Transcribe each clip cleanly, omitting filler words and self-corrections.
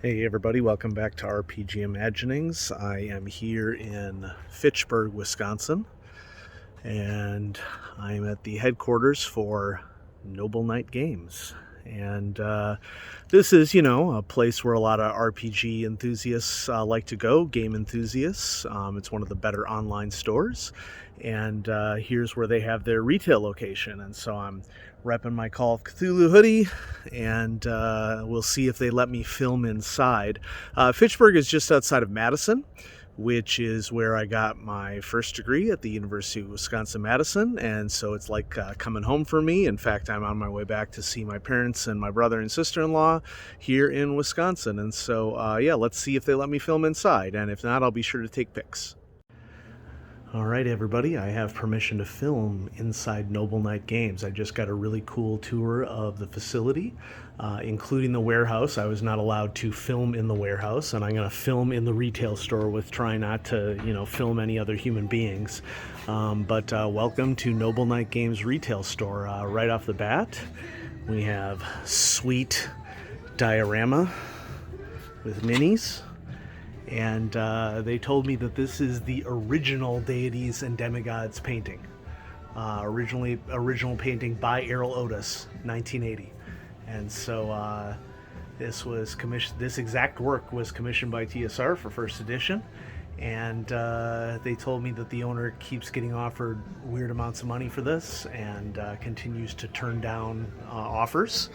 Hey everybody, welcome back to RPG Imaginings. I am here in Fitchburg, Wisconsin, and I'm at the headquarters for Noble Knight Games. And this is, a place where a lot of RPG enthusiasts like to go, game enthusiasts. It's one of the better online stores. And here's where they have their retail location. And so I'm repping my Call of Cthulhu hoodie, and we'll see if they let me film inside. Fitchburg is just outside of Madison, which is where I got my first degree at the University of Wisconsin-Madison, and so it's like coming home for me. In fact, I'm on my way back to see my parents and my brother and sister-in-law here in Wisconsin, and so yeah, let's see if they let me film inside, and if not, I'll be sure to take pics. All right, everybody, I have permission to film inside Noble Knight Games. I just got a really cool tour of the facility, including the warehouse. I was not allowed to film in the warehouse, and I'm going to film in the retail store with trying not to, film any other human beings. But welcome to Noble Knight Games retail store. Right off the bat, we have sweet diorama with minis. And they told me that this is the original Deities and Demigods painting. Original painting by Errol Otis, 1980. And so this exact work was commissioned by TSR for first edition. And they told me that the owner keeps getting offered weird amounts of money for this and continues to turn down offers.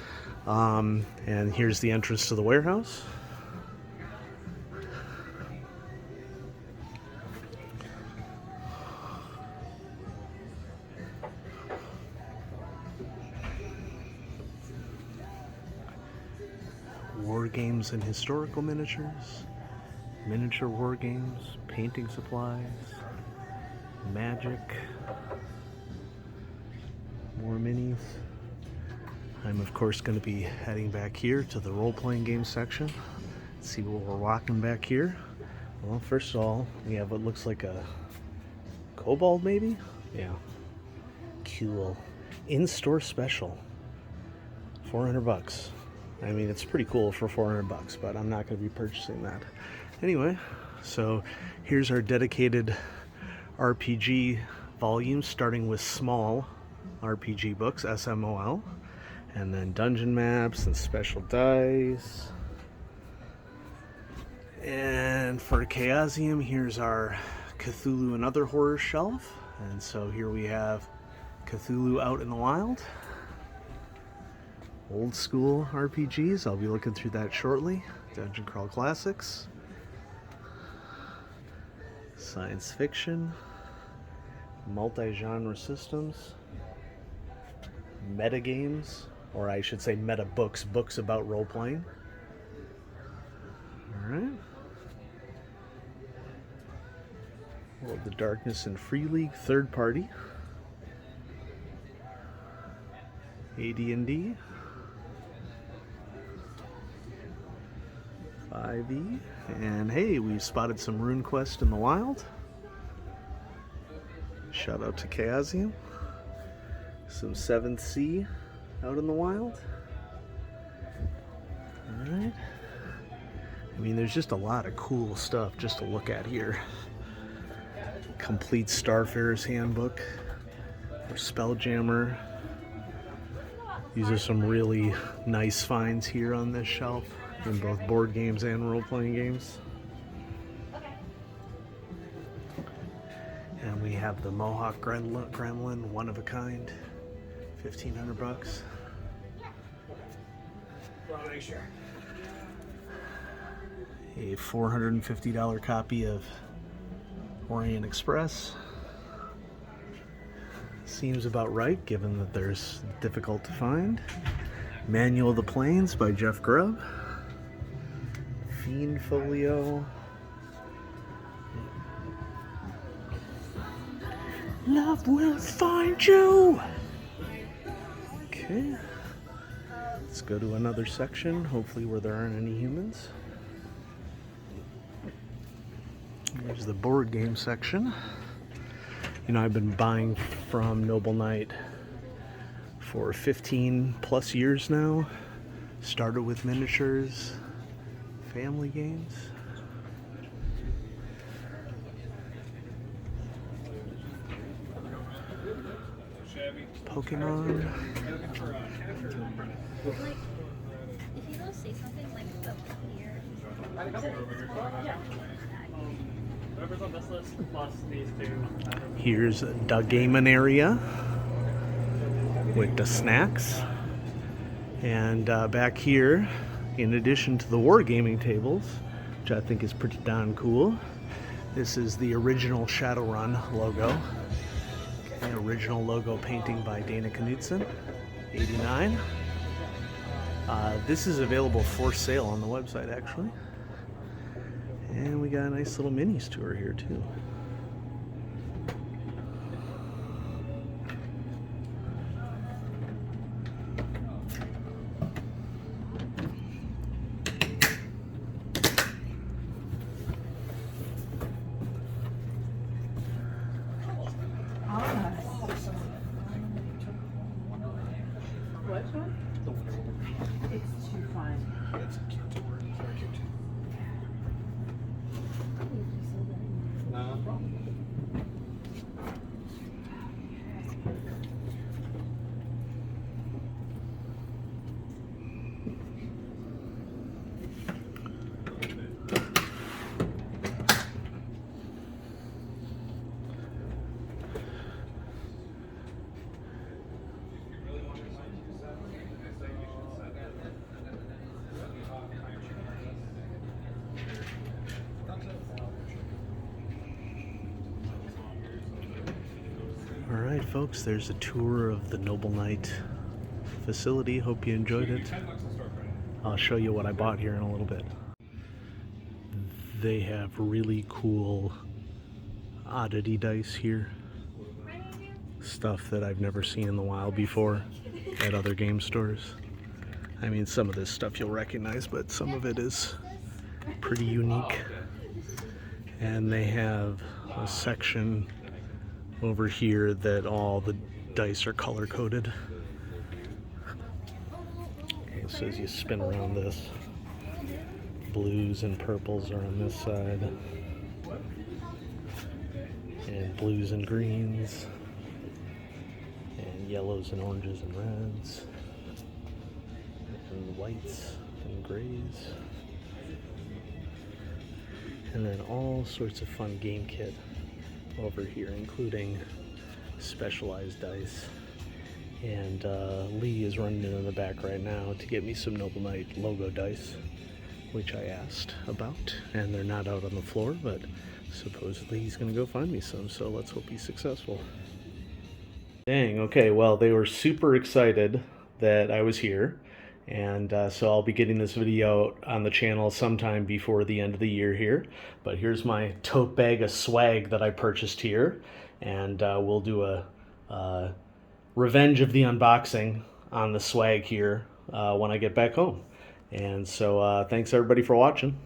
And here's the entrance to the warehouse. War games and historical miniatures, miniature war games, painting supplies, magic, more minis. I'm of course going to be heading back here to the role-playing game section. Let's see what we're walking back here. Well, first of all, we have what looks like a kobold, maybe? Yeah. Cool. In-store special. $400. I mean, it's pretty cool for $400, but I'm not going to be purchasing that. Anyway, so here's our dedicated RPG volume, starting with small RPG books, SMOL, and then dungeon maps and special dice. And for Chaosium, here's our Cthulhu and Other Horror shelf. And so here we have Cthulhu Out in the Wild. Old school RPGs, I'll be looking through that shortly. Dungeon Crawl Classics. Science fiction. Multi-genre systems. Meta games, or I should say meta books, books about role-playing. Alright. World of the Darkness and Free League, third party. AD&D. 5e, and hey, we've spotted some RuneQuest in the wild. Shout out to Chaosium. Some 7th Sea out in the wild. Alright. I mean, there's just a lot of cool stuff just to look at here. Complete Starfarer's Handbook or Spelljammer. These are some really nice finds here on this shelf, in both board games and role-playing games. And we have the Mohawk Gremlin, one of a kind, $1,500. A $450 copy of Orient Express. Seems about right, given that there's difficult to find. Manual of the Plains by Jeff Grubb. Fiend Folio. Love will find you. Okay. Let's go to another section, hopefully where there aren't any humans. There's the board game section. I've been buying from Noble Knight for 15 plus years now. Started with miniatures, family games. Pokemon. Like, if you don't say something like up here, Whoever's on this list plus these two. Here's the gaming area with the snacks. And back here, in addition to the wargaming tables, which I think is pretty darn cool, this is the original Shadowrun logo. The original logo painting by Dana Knudsen, 89. This is available for sale on the website, actually. And we got a nice little minis tour here, too. Which one? It's too fun. Alright folks, there's a tour of the Noble Knight facility. Hope you enjoyed it. I'll show you what I bought here in a little bit. They have really cool oddity dice here. Stuff that I've never seen in the wild before at other game stores. I mean, some of this stuff you'll recognize, but some of it is pretty unique. And they have a section over here that all the dice are color coded. Okay, so as you spin around this, blues and purples are on this side, and blues and greens, and yellows and oranges and reds, and whites and grays, and then all sorts of fun game kit over here, including specialized dice. And Lee is running in the back right now to get me some Noble Knight logo dice, which I asked about, and they're not out on the floor, but supposedly he's gonna go find me some, so let's hope he's successful. Dang, okay, well, they were super excited that I was here, and so I'll be getting this video on the channel sometime before the end of the year here. But here's my tote bag of swag that I purchased here, and we'll do a revenge of the unboxing on the swag here when I get back home. And so thanks everybody for watching.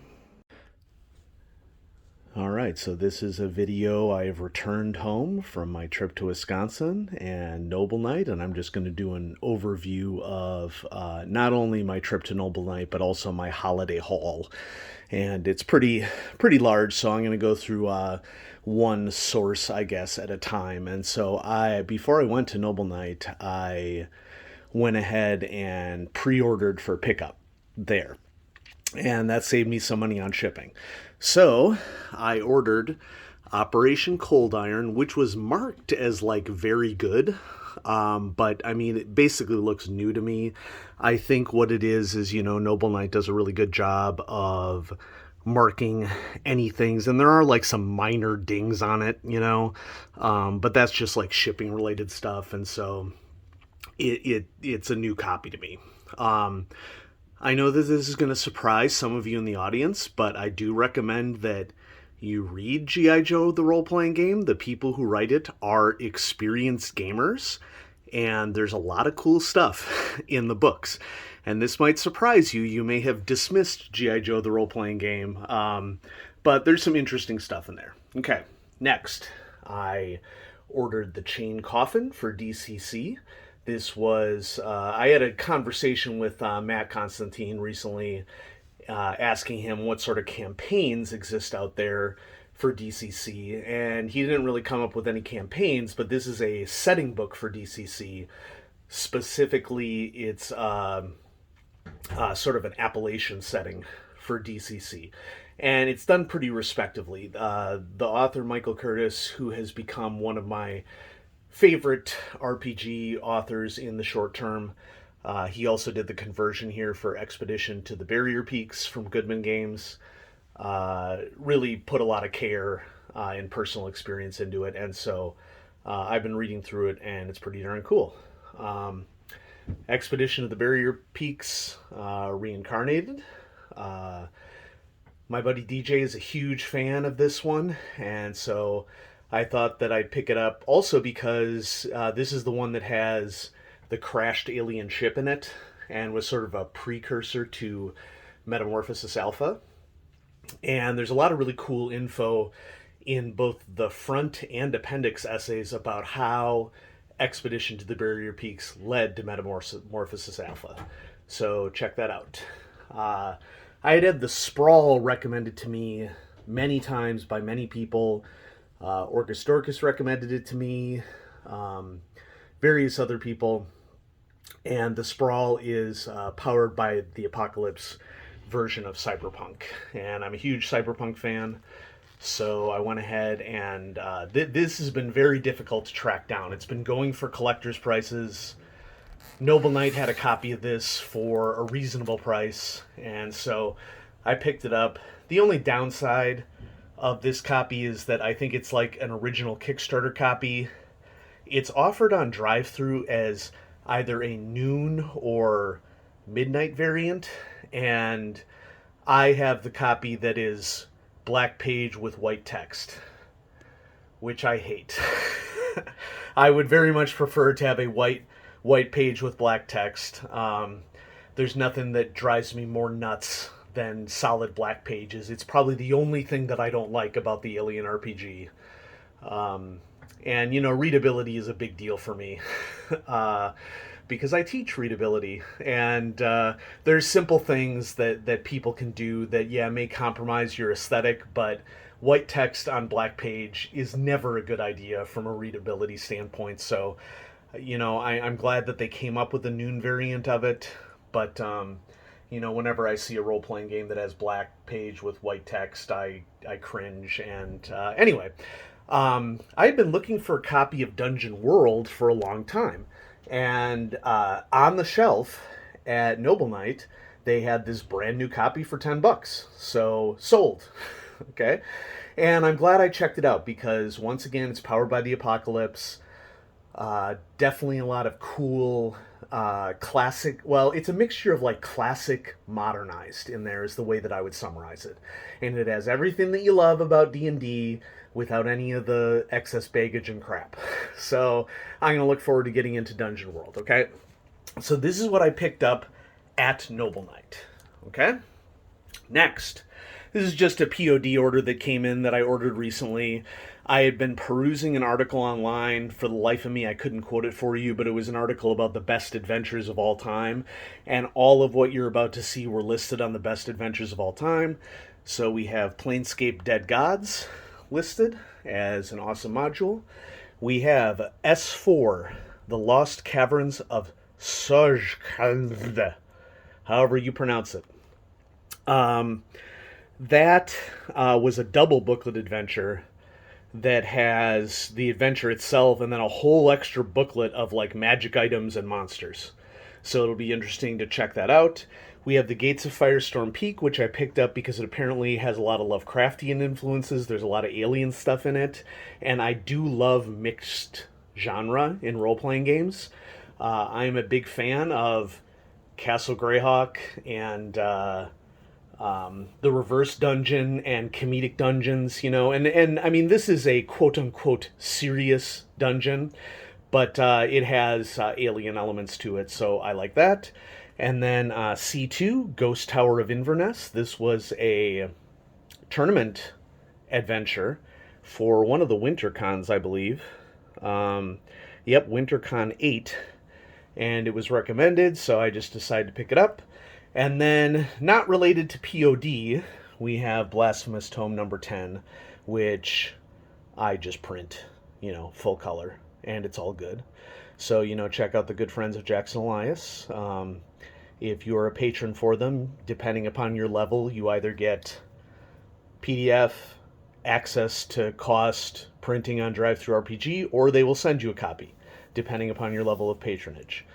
Alright, so this is a video. I've returned home from my trip to Wisconsin and Noble Knight, and I'm just going to do an overview of not only my trip to Noble Knight, but also my holiday haul. And it's pretty large, so I'm going to go through one source, I guess, at a time. And so before I went to Noble Knight, I went ahead and pre-ordered for pickup there. And that saved me some money on shipping. So I ordered Operation Cold Iron, which was marked as like very good. But I mean, it basically looks new to me. I think what it is, you know, Noble Knight does a really good job of marking any things, and there are like some minor dings on it, you know, but that's just like shipping related stuff. And so it's a new copy to me. I know that this is going to surprise some of you in the audience, but I do recommend that you read G.I. Joe, the role-playing game. The people who write it are experienced gamers, and there's a lot of cool stuff in the books. And this might surprise you. You may have dismissed G.I. Joe, the role-playing game, but there's some interesting stuff in there. Okay, next, I ordered the chain coffin for DCC. This was, I had a conversation with Matt Constantine recently, asking him what sort of campaigns exist out there for DCC, and he didn't really come up with any campaigns, but this is a setting book for DCC. Specifically, it's sort of an Appalachian setting for DCC. And it's done pretty respectively. The author, Michael Curtis, who has become one of my favorite RPG authors in the short term, he also did the conversion here for Expedition to the Barrier Peaks from Goodman Games. Really put a lot of care and personal experience into it. And so I've been reading through it, and it's pretty darn cool. Expedition to the Barrier Peaks Reincarnated. My buddy DJ is a huge fan of this one, and so I thought that I'd pick it up also because this is the one that has the crashed alien ship in it and was sort of a precursor to Metamorphosis Alpha. And there's a lot of really cool info in both the front and appendix essays about how Expedition to the Barrier Peaks led to Metamorphosis Alpha. So check that out. I had the Sprawl recommended to me many times by many people. Orcus Dorcas recommended it to me, various other people. And the Sprawl is powered by the Apocalypse version of Cyberpunk. And I'm a huge Cyberpunk fan, so I went ahead and this has been very difficult to track down. It's been going for collector's prices. Noble Knight had a copy of this for a reasonable price, and so I picked it up. The only downside of this copy is that I think it's like an original Kickstarter copy. It's offered on DriveThru as either a noon or midnight variant, and I have the copy that is black page with white text, which I hate. I would very much prefer to have a white page with black text. There's nothing that drives me more nuts than solid black pages. It's probably the only thing that I don't like about the Alien RPG. And, readability is a big deal for me. Because I teach readability. And there's simple things that people can do that, may compromise your aesthetic, but white text on black page is never a good idea from a readability standpoint. So, I'm glad that they came up with a noon variant of it, but, whenever I see a role-playing game that has black page with white text, I cringe. And anyway, I've been looking for a copy of Dungeon World for a long time, and on the shelf at Noble Knight, they had this brand new copy for $10, so sold. Okay, and I'm glad I checked it out because, once again, it's powered by the Apocalypse. Definitely a lot of cool classic, well, it's a mixture of like classic modernized in there is the way that I would summarize it. And it has everything that you love about D&D without any of the excess baggage and crap. So I'm going to look forward to getting into Dungeon World, okay? So this is what I picked up at Noble Knight, okay? Next, this is just a POD order that came in that I ordered recently. I had been perusing an article online. For the life of me, I couldn't quote it for you, but it was an article about the best adventures of all time. And all of what you're about to see were listed on the best adventures of all time. So we have Planescape Dead Gods listed as an awesome module. We have S4, The Lost Caverns of Sojkald, however you pronounce it. That was a double booklet adventure that has the adventure itself and then a whole extra booklet of like magic items and monsters. So it'll be interesting to check that out. We have the Gates of Firestorm Peak, which I picked up because it apparently has a lot of Lovecraftian influences. There's a lot of alien stuff in it. And I do love mixed genre in role-playing games. I'm a big fan of Castle Greyhawk and the reverse dungeon and comedic dungeons, and I mean, this is a quote-unquote serious dungeon, but it has alien elements to it, so I like that. And then C2, Ghost Tower of Inverness. This was a tournament adventure for one of the winter cons, I believe. Winter Con 8, and it was recommended, so I just decided to pick it up. And then, not related to POD, we have Blasphemous Tome number 10, which I just print, full color, and it's all good. So, check out the good friends of Jackson Elias. If you're a patron for them, depending upon your level, you either get PDF, access to cost printing on DriveThruRPG, or they will send you a copy, depending upon your level of patronage.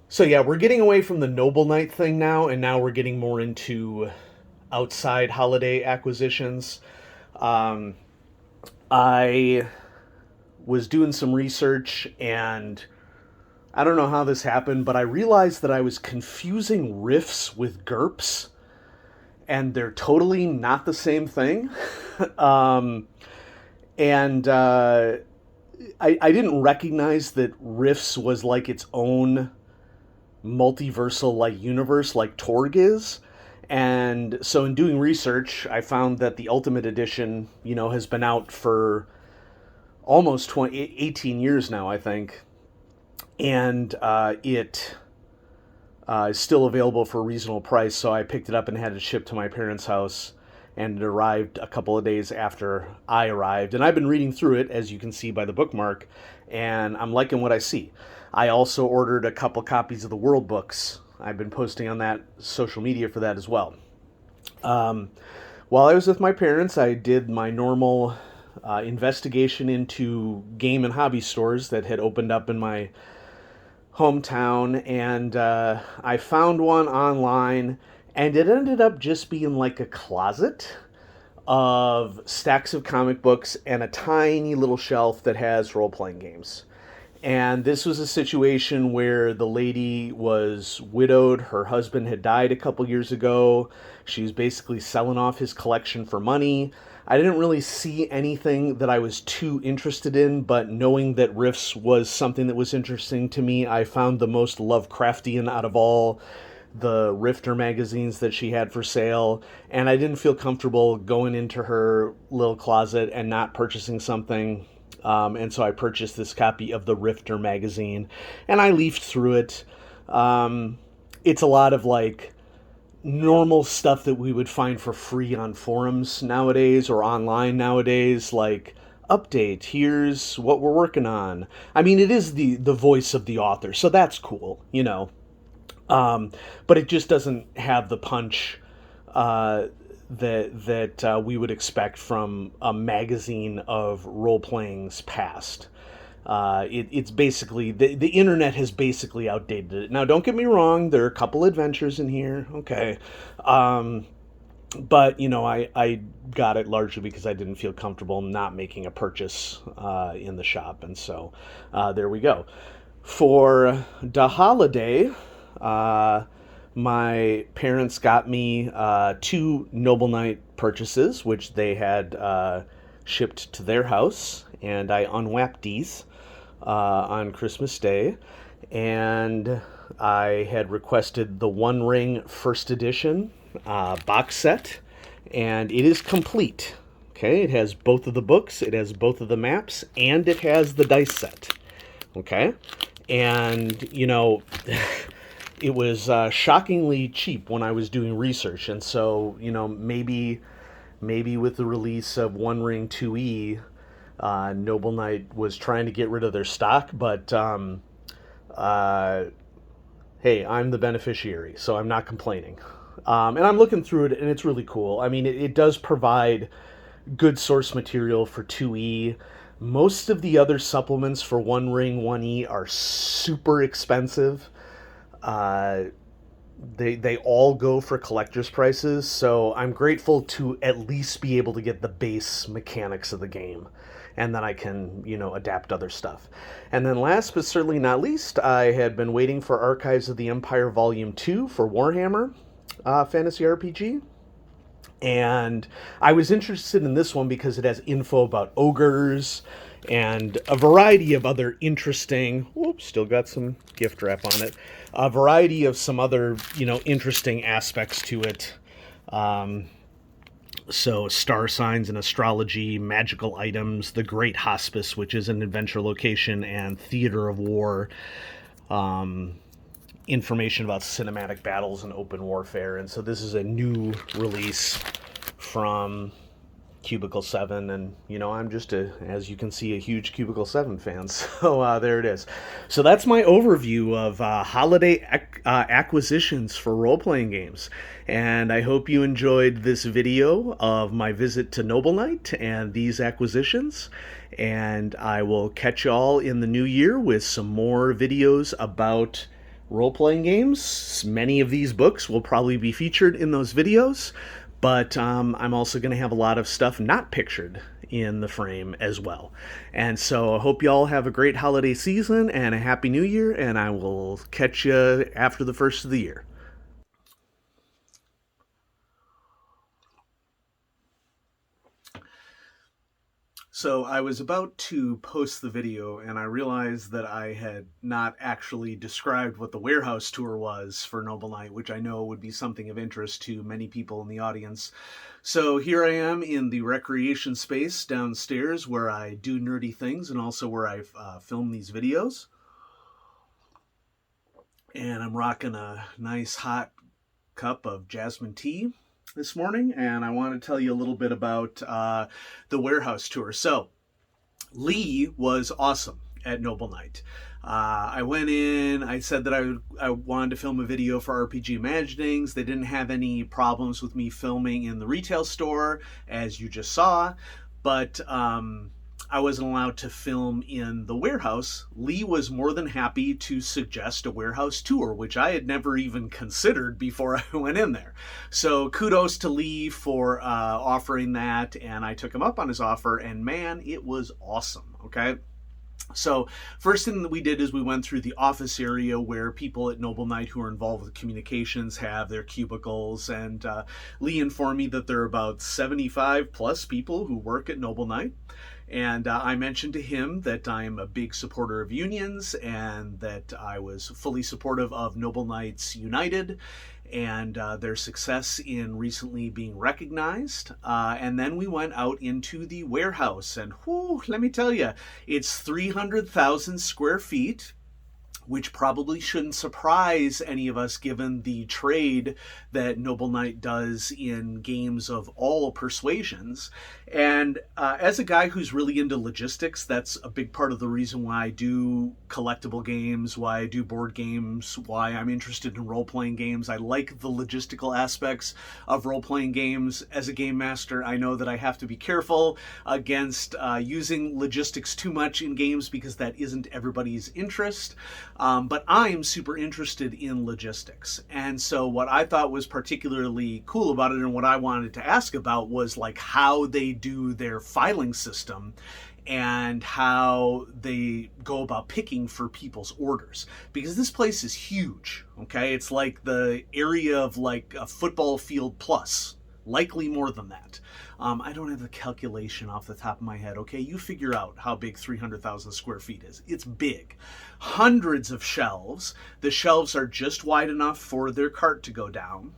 So yeah, we're getting away from the Noble Knight thing now, and now we're getting more into outside holiday acquisitions. I was doing some research, and I don't know how this happened, but I realized that I was confusing riffs with GURPS, and they're totally not the same thing. I didn't recognize that Rifts was like its own multiversal like universe like Torg is. And so in doing research, I found that the Ultimate Edition, has been out for almost 18 years now, I think. And it is still available for a reasonable price, so I picked it up and had it shipped to my parents' house, and it arrived a couple of days after I arrived. And I've been reading through it, as you can see by the bookmark, and I'm liking what I see. I also ordered a couple copies of the World Books. I've been posting on that social media for that as well. While I was with my parents, I did my normal investigation into game and hobby stores that had opened up in my hometown, and I found one online, and it ended up just being like a closet of stacks of comic books and a tiny little shelf that has role-playing games. And this was a situation where the lady was widowed. Her husband had died a couple years ago. She was basically selling off his collection for money. I didn't really see anything that I was too interested in, but knowing that Rifts was something that was interesting to me, I found the most Lovecraftian out of all the Rifter magazines that she had for sale, and I didn't feel comfortable going into her little closet and not purchasing something. And so I purchased this copy of the Rifter magazine, and I leafed through it. It's a lot of like normal stuff that we would find for free on forums nowadays or online nowadays, like update, here's what we're working on. I mean, it is the voice of the author, so that's cool, but it just doesn't have the punch that we would expect from a magazine of role-playing's past. It's basically, the internet has basically outdated it. Now, don't get me wrong, there are a couple adventures in here, okay. But, I got it largely because I didn't feel comfortable not making a purchase in the shop, and so there we go. For the holiday, my parents got me 2 Noble Knight purchases, which they had shipped to their house, and I unwrapped these on Christmas Day, and I had requested the One Ring First Edition box set, and it is complete. Okay, it has both of the books, it has both of the maps, and it has the dice set. Okay, and it was shockingly cheap when I was doing research, and so maybe with the release of One Ring 2E, Noble Knight was trying to get rid of their stock, but hey, I'm the beneficiary, so I'm not complaining. And I'm looking through it, and it's really cool. I mean, it does provide good source material for 2E. Most of the other supplements for One Ring 1E are super expensive. They all go for collector's prices, so I'm grateful to at least be able to get the base mechanics of the game, and then I can, adapt other stuff. And then last but certainly not least, I had been waiting for Archives of the Empire Volume 2 for Warhammer Fantasy RPG, and I was interested in this one because it has info about ogres and a variety of other interesting, still got some gift wrap on it, a variety of some other, interesting aspects to it. So star signs and astrology, magical items, the Great Hospice, which is an adventure location, and Theater of War, information about cinematic battles and open warfare. And so this is a new release from Cubicle 7, and I'm just as you can see, a huge Cubicle 7 fan. So there it is. So that's my overview of holiday acquisitions for role-playing games, and I hope you enjoyed this video of my visit to Noble Knight and these acquisitions, and I will catch y'all in the new year with some more videos about role-playing games. Many of these books will probably be featured in those videos, but I'm also going to have a lot of stuff not pictured in the frame as well. And so I hope you all have a great holiday season and a happy new year, and I will catch you after the first of the year. So I was about to post the video, and I realized that I had not actually described what the warehouse tour was for Noble Knight, which I know would be something of interest to many people in the audience. So here I am in the recreation space downstairs where I do nerdy things and also where I film these videos. And I'm rocking a nice hot cup of jasmine tea this morning, and I want to tell you a little bit about the warehouse tour. So Lee was awesome at Noble Knight. I went in, I said that I wanted to film a video for RPG Imaginings. They didn't have any problems with me filming in the retail store, as you just saw, but I wasn't allowed to film in the warehouse. Lee was more than happy to suggest a warehouse tour, which I had never even considered before I went in there. So kudos to Lee for offering that, and I took him up on his offer, and man, it was awesome, okay? So first thing that we did is we went through the office area where people at Noble Knight who are involved with communications have their cubicles, and Lee informed me that there are about 75 plus people who work at Noble Knight. And I mentioned to him that I'm a big supporter of unions and that I was fully supportive of Noble Knights United and their success in recently being recognized. And then we went out into the warehouse, and whew, let me tell you, it's 300,000 square feet, which probably shouldn't surprise any of us given the trade that Noble Knight does in games of all persuasions. And as a guy who's really into logistics, that's a big part of the reason why I do collectible games, why I do board games, why I'm interested in role-playing games. I like the logistical aspects of role-playing games. As a game master, I know that I have to be careful against using logistics too much in games because that isn't everybody's interest. But I'm super interested in logistics. And so what I thought was particularly cool about it and what I wanted to ask about was like how they do their filing system and how they go about picking for people's orders. Because this place is huge, okay? It's like the area of like a football field plus, likely more than that. I don't have the calculation off the top of my head. Okay, you figure out how big 300,000 square feet is. It's big. Hundreds of shelves. The shelves are just wide enough for their cart to go down.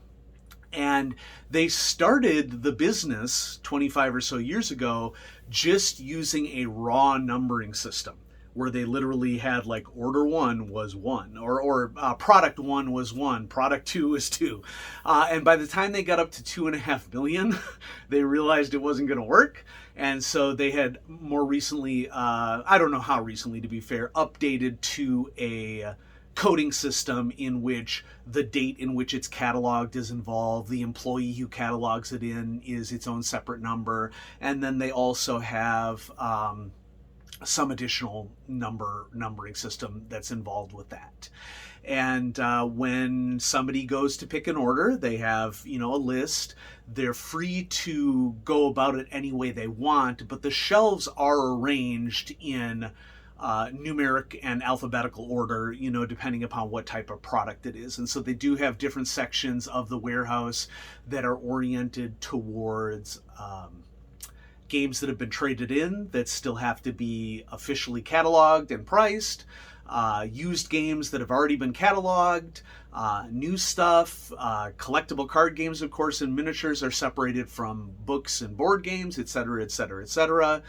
And they started the business 25 or so years ago just using a raw numbering system, where they literally had like order 1 was 1, or product 1 was 1, product 2 was 2. And by the time they got up to 2.5 million, they realized it wasn't going to work. And so they had more recently, I don't know how recently to be fair, updated to a coding system in which the date in which it's cataloged is involved, the employee who catalogs it in is its own separate number, and then they also have some additional numbering system that's involved with that. And when somebody goes to pick an order, they have, a list. They're free to go about it any way they want, but the shelves are arranged in numeric and alphabetical order, depending upon what type of product it is. And so they do have different sections of the warehouse that are oriented towards games that have been traded in that still have to be officially cataloged and priced, used games that have already been cataloged, new stuff, collectible card games, of course, and miniatures are separated from books and board games, etc., etc., etc.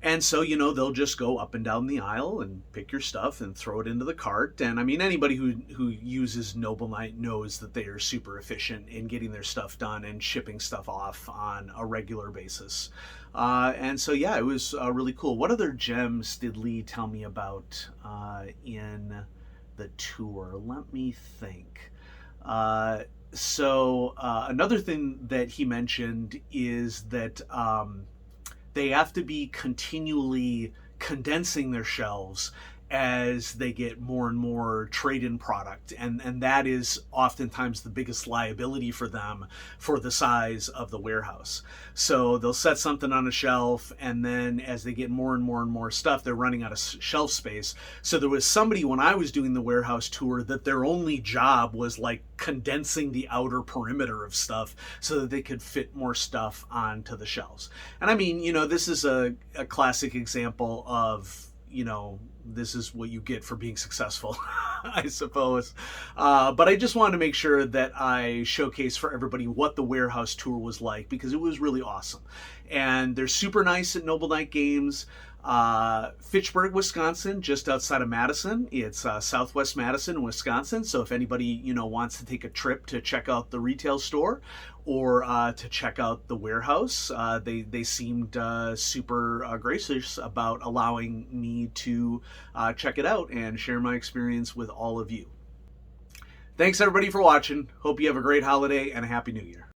And so, they'll just go up and down the aisle and pick your stuff and throw it into the cart. And I mean, anybody who uses Noble Knight knows that they are super efficient in getting their stuff done and shipping stuff off on a regular basis. And so, yeah, it was really cool. What other gems did Lee tell me about in the tour? Let me think. Another thing that he mentioned is that they have to be continually condensing their shelves as they get more and more trade-in product, and that is oftentimes the biggest liability for them for the size of the warehouse. So they'll set something on a shelf, and then as they get more and more and more stuff, they're running out of shelf space. So there was somebody when I was doing the warehouse tour that their only job was like condensing the outer perimeter of stuff so that they could fit more stuff onto the shelves. And I mean, this is a classic example of, this is what you get for being successful, I suppose. But I just wanted to make sure that I showcase for everybody what the warehouse tour was like, because it was really awesome. And they're super nice at Noble Knight Games. Fitchburg, Wisconsin, just outside of Madison. It's southwest Madison, Wisconsin. So if anybody, wants to take a trip to check out the retail store or to check out the warehouse, they seemed super gracious about allowing me to check it out and share my experience with all of you. Thanks everybody for watching. Hope you have a great holiday and a Happy New Year.